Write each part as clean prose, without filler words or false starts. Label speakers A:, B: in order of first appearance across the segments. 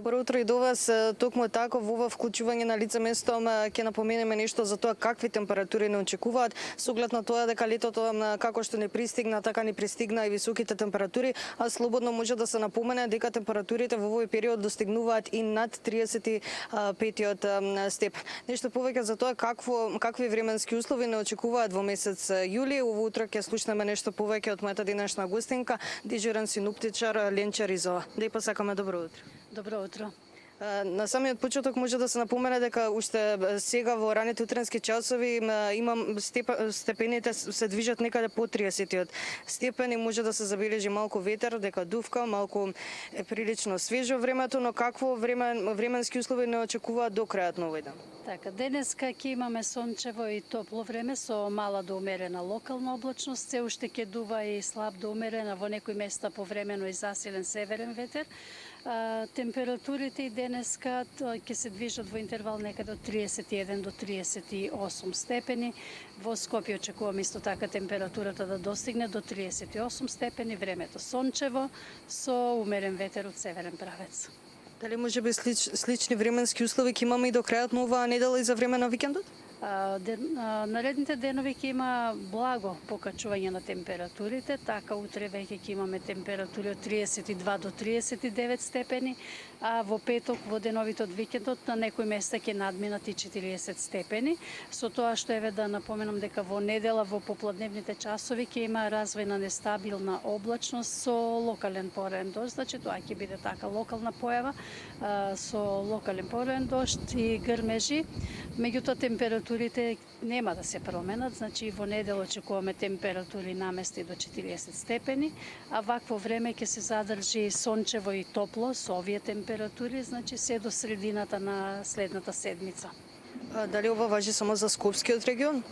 A: Добро утро и до вас. Токму така во ова вклучување на лице место ќе напоменеме нешто за тоа какви температури не очекуваат, со оглед на тоа дека летото како што не пристигна, така не пристигна и високите температури, а слободно може да се напомене дека температурите во овој период достигнуваат и над 35-тиот степен. Нешто повеќе за тоа какви временски услови не очекуваат во месец јули. Ово утро ќе слушнеме нешто повеќе од мојата денешна гостинка, дежурен синоптичар Ленча Ризова. Да ја посакаме добро утро.
B: Добро утро.
A: На самиот почеток може да се напомене дека уште сега во раните утренски часови степените се движат некаде по 30-тиот степен и може да се забележи малку ветер, дека дувка, малку е прилично свежо времето, но какво временски услови не очекуваат до крајот на овој ден?
B: Така, денеска ќе имаме сончево и топло време со мала до умерена локална облачност, се уште ќе дува и слаб до умерена во некои места повремено и засилен северен ветер. Температурите и денеска ќе се движат во интервал некаде од 31 до 38 степени. Во Скопје очекуваме исто така температурата да достигне до 38 степени, времето сончево со умерен ветер од северен правец.
A: Дали може би слични временски услови ќе имаме и до крајот на оваа недела и за време на викендот?
B: Наредните денови ќе има благо покачување на температурите, така утре веќе ќе имаме температури од 32 до 39 степени, а во петок, во деновите од викендот, на некои места ќе надминат и 40 степени. Со тоа што еве да напоменам дека во недела во попладневните часови ќе има развој на нестабилна облачност со локален порен дожд, значи тоа ќе биде така локална појава со локален порен дожд и грмежи. Меѓутоа температурите нема да се променат, значи во недела очекуваме температури намести до 40 степени, а вакво време ќе се задржи сончево и топло со овие температури, значи се до средината на следната седмица.
A: Дали ова важи само за Скопскиот регион?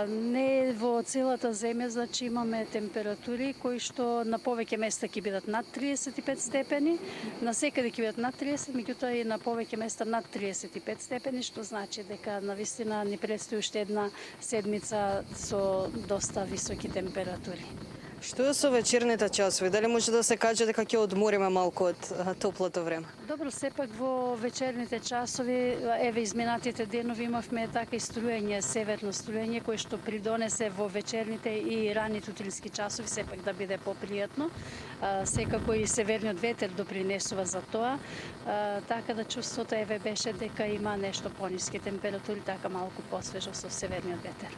B: Не во целата земја, значи имаме температури кои што на повеќе места ќе бидат над 35 степени, на секаде ќе бидат над 30, меѓутоа и на повеќе места над 35 степени, што значи дека навистина ни предстои уште една седмица со доста високи температури.
A: Што е со вечерните часови? Дали може да се каже дека ќе одмориме малку од топлото време?
B: Добро, сепак во вечерните часови, еве изминатите денови имавме така и струење, северно струење, кое што придонесе во вечерните и раните утрински часови сепак да биде попријатно. Секако и северниот ветер допринесува за тоа, така да чувството еве беше дека има нешто пониски температури, така малку посвежо со северниот ветер.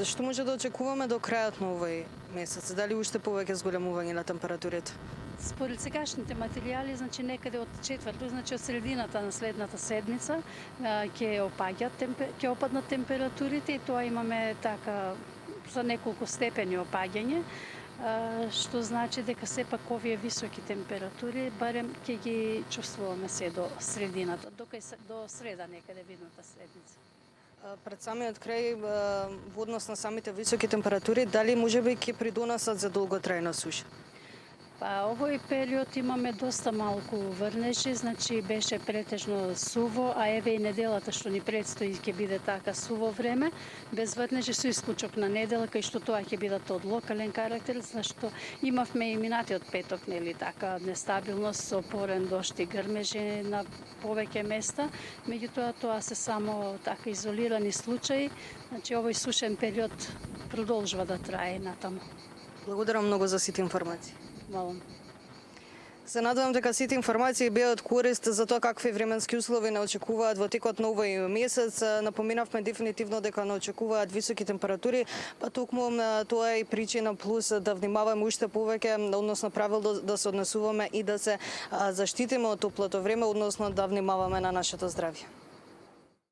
A: Што може да очекуваме до крајот на овој месец? Дали уште повеќе зголемување на температурите?
B: Според сегашните материјали, значи некаде од четврток, значи од средината на следната седмица ќе опаднат температурите и тоа имаме така за неколку степени опаѓање, што значи дека сепак овие високи температури барем ќе ги чувствуваме се до средината, до среда некаде видната седмица.
A: Пред самиот крај, во однос на самите високи температури, дали можеби ќе придонесат за долготрајна суша?
B: Овој период имаме доста малку врнежи, значи беше претежно суво, а еве и неделата што ни предстои ќе биде така суво време, без врнежи со исклучок на недела, кај што тоа ќе бидат од локален карактер, зашто имавме и минатиот петок, нели така, нестабилност со порен дожд и грмежи на повеќе места, меѓутоа тоа се само така изолирани случаи, значи овој сушен период продолжува да трае натаму.
A: Благодарам многу за сите информации.
B: Молам.
A: Се надевам дека сите информации беа од корист за тоа какви временски услови не очекуваат во текот на овој месец. Напоменавме дефинитивно дека не очекуваат високи температури, па токму тоа е и причина плюс да внимаваме уште повеќе, односно правилно да се однесуваме и да се заштитиме од топлото време, односно да внимаваме на нашето здравје.